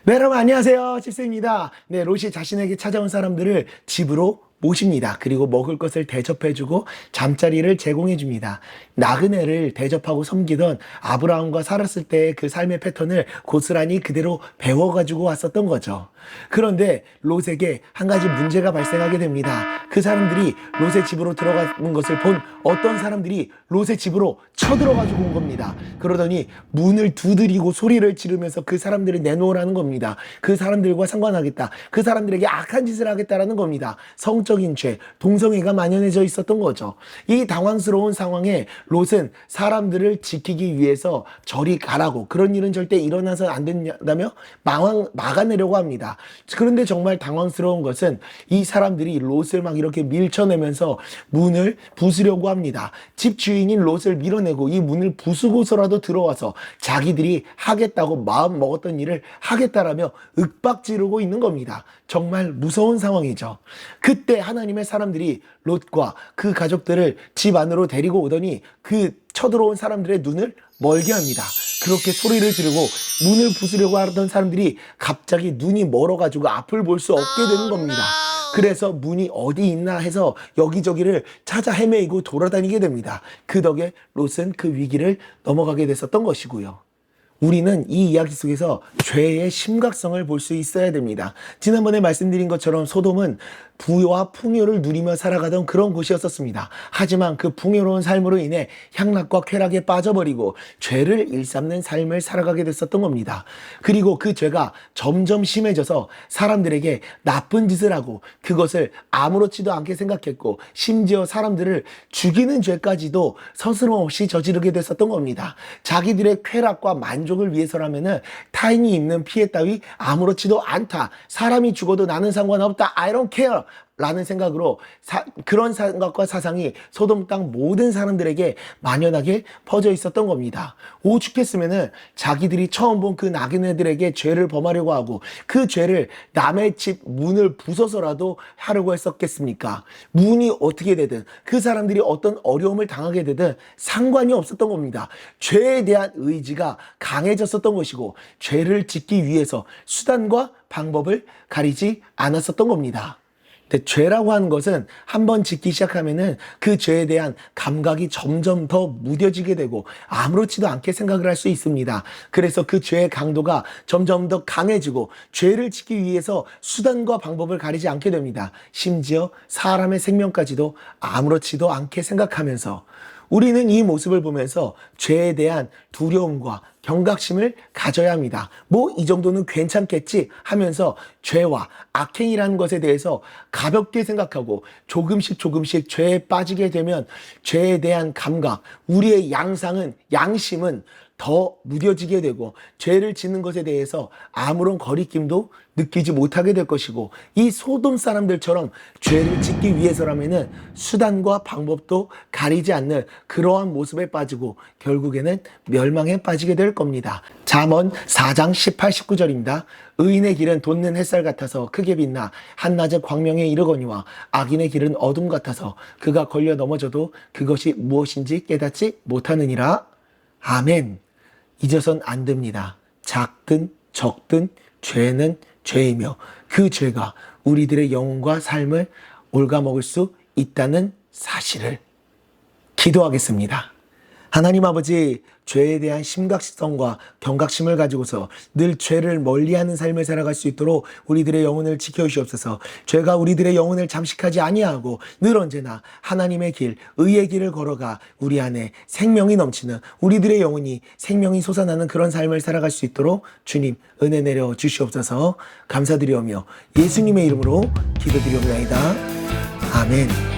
네, 여러분 안녕하세요. 칩스입니다. 네, 롯이 자신에게 찾아온 사람들을 집으로 모십니다. 그리고 먹을 것을 대접해주고 잠자리를 제공해줍니다. 나그네를 대접하고 섬기던 아브라함과 살았을 때의 그 삶의 패턴을 고스란히 그대로 배워가지고 왔었던 거죠. 그런데 롯에게 한 가지 문제가 발생하게 됩니다. 그 사람들이 롯의 집으로 들어가는 것을 본 어떤 사람들이 롯의 집으로 쳐들어가지고 온 겁니다. 그러더니 문을 두드리고 소리를 지르면서 그 사람들을 내놓으라는 겁니다. 그 사람들과 상관하겠다. 그 사람들에게 악한 짓을 하겠다라는 겁니다. 성적인 죄, 동성애가 만연해져 있었던 거죠. 이 당황스러운 상황에 롯은 사람들을 지키기 위해서 저리 가라고, 그런 일은 절대 일어나서 안 된다며 막아내려고 합니다. 그런데 정말 당황스러운 것은 이 사람들이 롯을 막 이렇게 밀쳐내면서 문을 부수려고 합니다. 집 주인인 롯을 밀어내고 이 문을 부수고서라도 들어와서 자기들이 하겠다고 마음 먹었던 일을 하겠다라며 윽박지르고 있는 겁니다. 정말 무서운 상황이죠. 그때 하나님의 사람들이 롯과 그 가족들을 집 안으로 데리고 오더니 그 쳐들어온 사람들의 눈을 멀게 합니다. 그렇게 소리를 지르고 문을 부수려고 하던 사람들이 갑자기 눈이 멀어가지고 앞을 볼 수 없게 되는 겁니다. 그래서 문이 어디 있나 해서 여기저기를 찾아 헤매이고 돌아다니게 됩니다. 그 덕에 롯은 그 위기를 넘어가게 됐었던 것이고요. 우리는 이 이야기 속에서 죄의 심각성을 볼 수 있어야 됩니다. 지난번에 말씀드린 것처럼 소돔은 부와 풍요를 누리며 살아가던 그런 곳이었었습니다. 하지만 그 풍요로운 삶으로 인해 향락과 쾌락에 빠져버리고 죄를 일삼는 삶을 살아가게 됐었던 겁니다. 그리고 그 죄가 점점 심해져서 사람들에게 나쁜 짓을 하고 그것을 아무렇지도 않게 생각했고 심지어 사람들을 죽이는 죄까지도 서스럼없이 저지르게 됐었던 겁니다. 자기들의 쾌락과 만족을 위해서라면은 타인이 입는 피해 따위 아무렇지도 않다. 사람이 죽어도 나는 상관없다. I don't care. 라는 생각으로 그런 생각과 사상이 소돔 땅 모든 사람들에게 만연하게 퍼져 있었던 겁니다. 오죽했으면은 자기들이 처음 본 그 나그네들에게 죄를 범하려고 하고 그 죄를 남의 집 문을 부숴서라도 하려고 했었겠습니까? 문이 어떻게 되든 그 사람들이 어떤 어려움을 당하게 되든 상관이 없었던 겁니다. 죄에 대한 의지가 강해졌었던 것이고 죄를 짓기 위해서 수단과 방법을 가리지 않았었던 겁니다. 근데 죄라고 하는 것은 한번 짓기 시작하면은 그 죄에 대한 감각이 점점 더 무뎌지게 되고 아무렇지도 않게 생각을 할 수 있습니다. 그래서 그 죄의 강도가 점점 더 강해지고 죄를 짓기 위해서 수단과 방법을 가리지 않게 됩니다. 심지어 사람의 생명까지도 아무렇지도 않게 생각하면서 우리는 이 모습을 보면서 죄에 대한 두려움과 경각심을 가져야 합니다. 뭐 이 정도는 괜찮겠지 하면서 죄와 악행이라는 것에 대해서 가볍게 생각하고 조금씩 죄에 빠지게 되면 죄에 대한 감각, 우리의 양심은 더 무뎌지게 되고 죄를 짓는 것에 대해서 아무런 거리낌도 느끼지 못하게 될 것이고 이 소돔 사람들처럼 죄를 짓기 위해서라면은 수단과 방법도 가리지 않는 그러한 모습에 빠지고 결국에는 멸망에 빠지게 될 겁니다. 잠언 4장 18, 19절입니다. 의인의 길은 돋는 햇살 같아서 크게 빛나 한낮의 광명에 이르거니와 악인의 길은 어둠 같아서 그가 걸려 넘어져도 그것이 무엇인지 깨닫지 못하느니라. 아멘. 잊어선 안 됩니다. 작든 적든 죄는 죄이며 그 죄가 우리들의 영혼과 삶을 갉아먹을 수 있다는 사실을 기도하겠습니다. 하나님 아버지, 죄에 대한 심각성과 경각심을 가지고서 늘 죄를 멀리하는 삶을 살아갈 수 있도록 우리들의 영혼을 지켜주시옵소서. 죄가 우리들의 영혼을 잠식하지 아니하고 늘 언제나 하나님의 길, 의의 길을 걸어가 우리 안에 생명이 넘치는 우리들의 영혼이 생명이 솟아나는 그런 삶을 살아갈 수 있도록 주님 은혜 내려 주시옵소서. 감사드리오며 예수님의 이름으로 기도드리옵나이다. 아멘.